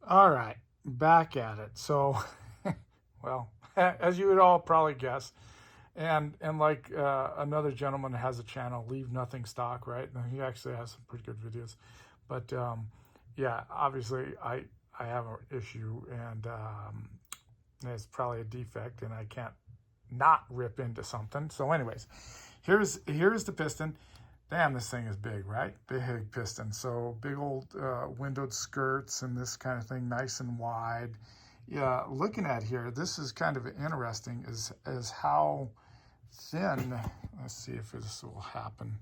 All right, back at it. So, well, as you would all probably guess, and like another gentleman has a channel, Leave Nothing Stock, right? And he actually has some pretty good videos. But yeah, obviously I have an issue, and it's probably a defect, and I can't not rip into something. So, anyways, here's the piston. Damn, this thing is big, right? Big piston. So big old windowed skirts and this kind of thing, nice and wide. Yeah, looking at here, this is kind of interesting is how thin, let's see if this will happen,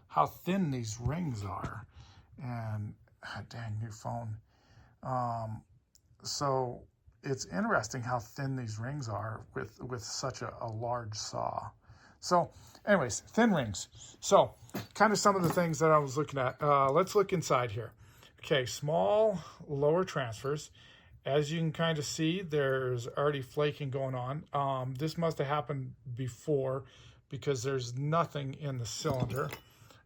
how thin these rings are. And dang, new phone. So it's interesting how thin these rings are with such a large saw. So anyways, thin rings. So kind of some of the things that I was looking at. Let's look inside here. Okay, small lower transfers. As you can kind of see, there's already flaking going on. This must have happened before because there's nothing in the cylinder.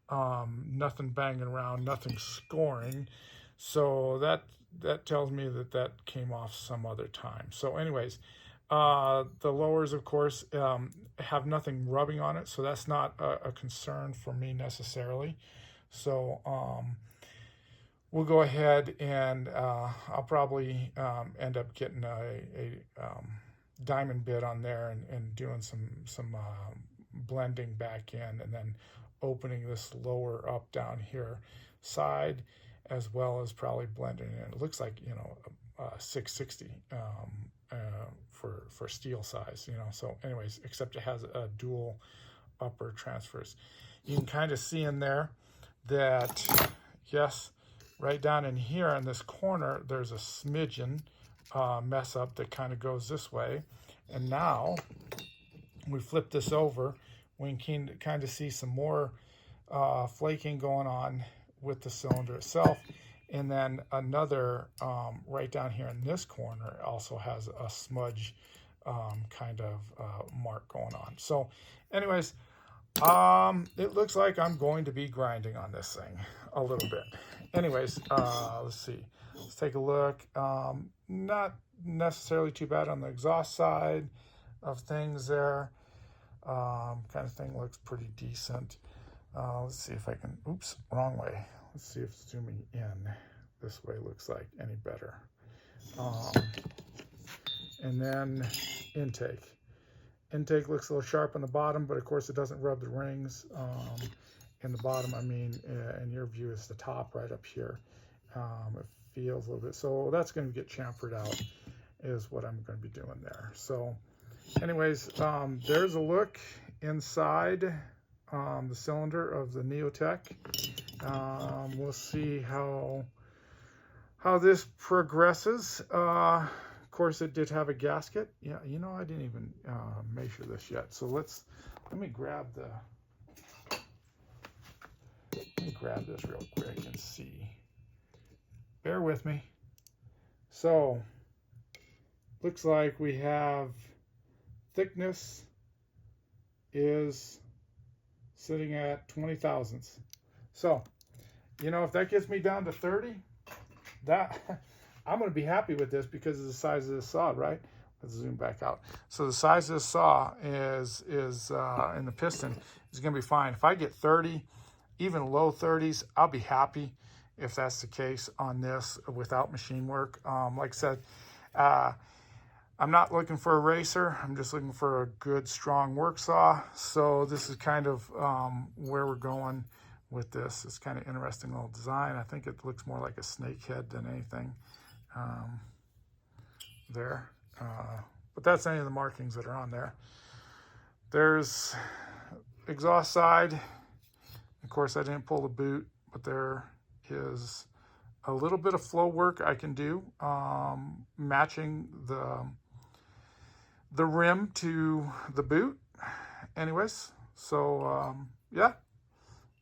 Nothing banging around, nothing scoring. So that tells me that came off some other time. So anyways, the lowers, of course, have nothing rubbing on it, so that's not a concern for me necessarily. So we'll go ahead and I'll probably end up getting a diamond bit on there and doing some blending back in, and then opening this lower up down here side, as well as probably blending it. It looks like, 660 for steel size, So anyways, except it has a dual upper transfers. You can kind of see in there that, yes, right down in here in this corner, there's a smidgen mess up that kind of goes this way. And now we flip this over, we can kind of see some more flaking going on with the cylinder itself. And then another right down here in this corner also has a smudge kind of mark going on. So anyways, it looks like I'm going to be grinding on this thing a little bit. Anyways, let's see. Let's take a look. Not necessarily too bad on the exhaust side of things there. Kind of thing looks pretty decent. Let's see if I can, oops, wrong way. Let's see if zooming in this way looks like any better. And then intake. Intake looks a little sharp on the bottom, but of course it doesn't rub the rings. In the bottom, I mean, in your view, is the top right up here. It feels a little bit, so that's going to get chamfered out is what I'm going to be doing there. So anyways, there's a look inside the cylinder of the NeoTec. We'll see how this progresses. Of course, it did have a gasket. Yeah, I didn't even measure this yet. So let me grab this real quick and see. Bear with me. So looks like we have thickness is sitting at 20 thousandths. So, if that gets me down to 30, that I'm going to be happy with this because of the size of the saw, right? Let's zoom back out. So the size of the saw is in the piston is going to be fine. If I get 30, even low 30s, I'll be happy if that's the case on this without machine work. Like I said, I'm not looking for a racer. I'm just looking for a good, strong work saw. So this is kind of where we're going with this. It's kind of interesting little design. I think it looks more like a snake head than anything there. But that's any of the markings that are on there. There's exhaust side. Of course, I didn't pull the boot, but there is a little bit of flow work I can do, matching the rim to the boot. Anyways, so yeah,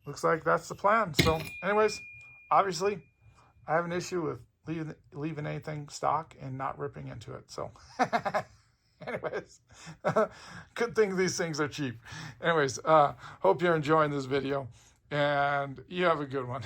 looks like that's the plan. So anyways, obviously I have an issue with leaving anything stock and not ripping into it. So anyways, good thing these things are cheap. Anyways, hope you're enjoying this video, and you have a good one.